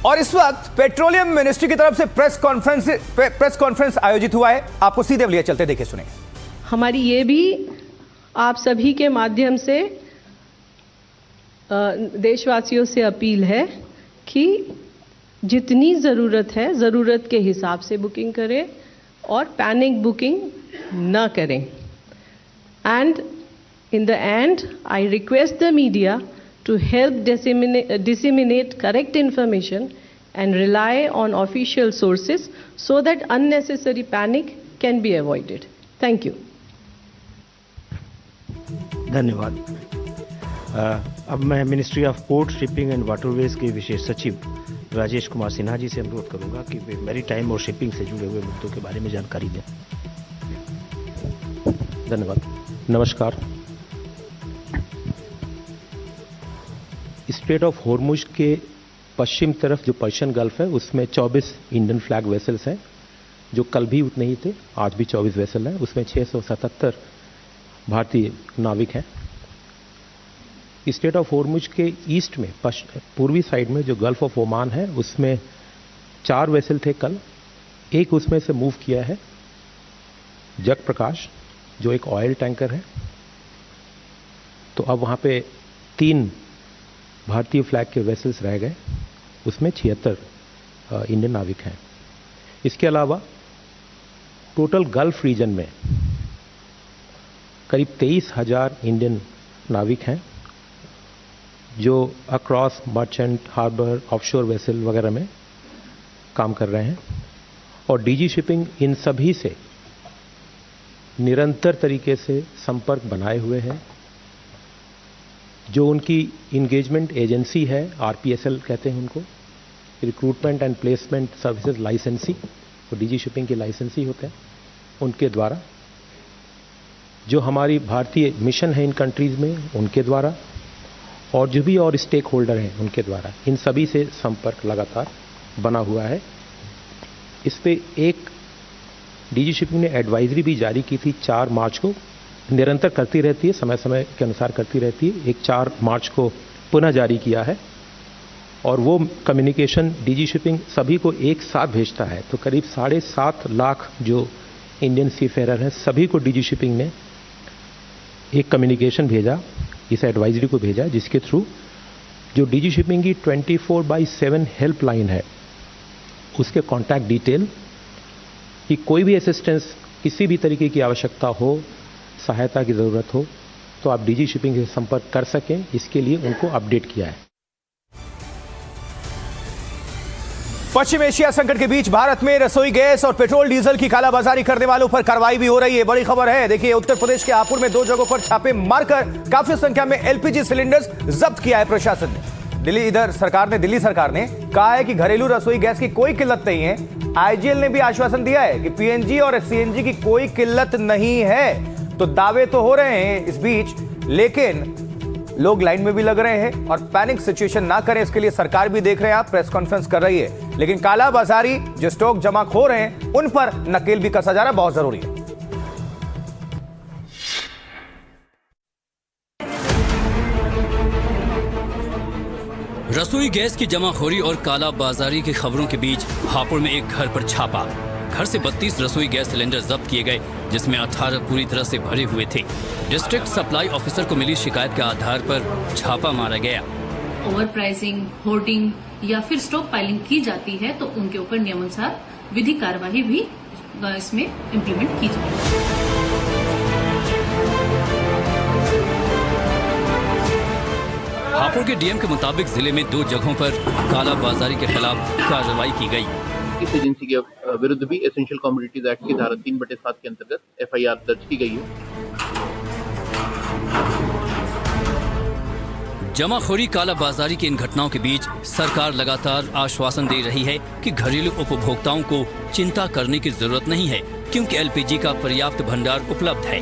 और इस वक्त पेट्रोलियम मिनिस्ट्री की तरफ से प्रेस कॉन्फ्रेंस आयोजित हुआ है। आपको सीधे लिए चलते देखे सुने। हमारी ये भी आप सभी के माध्यम से देशवासियों से अपील है कि जितनी ज़रूरत है ज़रूरत के हिसाब से बुकिंग करें और पैनिक बुकिंग न करें। And in the and I request the media to help disseminate correct information and rely on official sources so that unnecessary panic can be avoided. Thank you. धन्यवाद। अब मैं ministry of port, shipping and waterways के विशेष सचिव राजेश कुमार सिन्हा जी से अनुरोध करूंगा कि वे maritime और शिपिंग से जुड़े हुए मुद्दों के बारे में जानकारी दें। धन्यवाद। नमस्कार। स्ट्रेट ऑफ हॉर्मुज के पश्चिम तरफ जो पर्शियन गल्फ है उसमें 24 इंडियन फ्लैग वेसल्स हैं, जो कल भी उतने ही थे, आज भी 24 वेसल हैं। उसमें 677 भारतीय नाविक हैं। स्ट्रेट ऑफ हॉर्मुज के ईस्ट में पूर्वी साइड में जो गल्फ ऑफ ओमान है उसमें 4 वेसल थे कल। एक उसमें से मूव किया है जग प्रकाश, जो एक ऑयल टैंकर है। तो अब वहाँ पे 3 भारतीय फ्लैग के वेसल्स रह गए, उसमें 76 इंडियन नाविक हैं। इसके अलावा टोटल गल्फ रीजन में करीब 23,000 इंडियन नाविक हैं जो across merchant, harbour, offshore vessel वगैरह में काम कर रहे हैं। और डीजी शिपिंग इन सभी से निरंतर तरीके से संपर्क बनाए हुए है। जो उनकी इंगेजमेंट एजेंसी है, आरपीएसएल कहते हैं उनको, रिक्रूटमेंट एंड प्लेसमेंट सर्विसेज लाइसेंसी, वो डीजी शिपिंग की लाइसेंसी होते हैं, उनके द्वारा जो हमारी भारतीय मिशन है इन कंट्रीज़ में उनके द्वारा, और जो भी और स्टेक होल्डर हैं उनके द्वारा, इन सभी से संपर्क लगातार बना हुआ है। इस पे एक डीजी शिपिंग ने एडवाइजरी भी जारी की थी 4 मार्च को, निरंतर करती रहती है, समय समय के अनुसार करती रहती है। एक 4 मार्च को पुनः जारी किया है और वो कम्युनिकेशन डीजी शिपिंग सभी को एक साथ भेजता है। तो करीब 7.5 लाख जो इंडियन सीफेरर हैं सभी को डीजी शिपिंग ने एक कम्युनिकेशन भेजा, इस एडवाइजरी को भेजा, जिसके थ्रू जो डीजी शिपिंग की 24/7 हेल्पलाइन है उसके कॉन्टैक्ट डिटेल कि कोई भी असिस्टेंस, किसी भी तरीके की आवश्यकता हो, सहायता की ज़रूरत हो, तो आप डीजी शिपिंग से संपर्क कर सकें, इसके लिए उनको अपडेट किया है। पश्चिम एशिया संकट के बीच भारत में रसोई गैस और पेट्रोल डीजल की कालाबाजारी करने वालों पर कार्रवाई भी हो रही है। बड़ी खबर है, देखिए उत्तर प्रदेश के हापुड़ में 2 जगहों पर छापे मारकर काफी संख्या में एलपीजी सिलेंडर्स जब्त किया है प्रशासन ने। दिल्ली सरकार ने कहा है कि घरेलू रसोई गैस की कोई किल्लत नहीं है। आईजीएल ने भी आश्वासन दिया है कि पीएनजी और सीएनजी की कोई किल्लत नहीं है। तो दावे तो हो रहे हैं इस बीच, लेकिन लोग लाइन में भी लग रहे हैं और पैनिक सिचुएशन ना करें इसके लिए सरकार भी देख रहे हैं, आप प्रेस कॉन्फ्रेंस कर रही है। लेकिन कालाबाजारी जो स्टॉक जमाखोर हैं उन पर नकेल भी कसा जा रहा है, बहुत जरूरी है। रसोई गैस की जमाखोरी और कालाबाजारी की खबरों के बीच हापुड़ में एक घर पर छापा। घर से 32 रसोई गैस सिलेंडर जब्त किए गए, जिसमें 18 पूरी तरह से भरे हुए थे। डिस्ट्रिक्ट सप्लाई ऑफिसर को मिली शिकायत के आधार पर छापा मारा गया। ओवर प्राइसिंग, होर्डिंग या फिर स्टॉक पाइलिंग की जाती है तो उनके ऊपर नियमानुसार विधिक कार्यवाही भी इसमें इम्प्लीमेंट की जाएगी। हापुड़ के डीएम के मुताबिक जिले में 2 जगहों पर कालाबाजारी के खिलाफ कार्रवाई की गई। इस एजेंसी के विरुद्ध भी एसेंशियल कमोडिटीज एक्ट की धारा 3/7 के अंतर्गत एफआईआर दर्ज की गई है। जमाखोरी कालाबाजारी की इन घटनाओं के बीच सरकार लगातार आश्वासन दे रही है कि घरेलू उपभोक्ताओं को चिंता करने की जरूरत नहीं है, क्योंकि एलपीजी का पर्याप्त भंडार उपलब्ध है।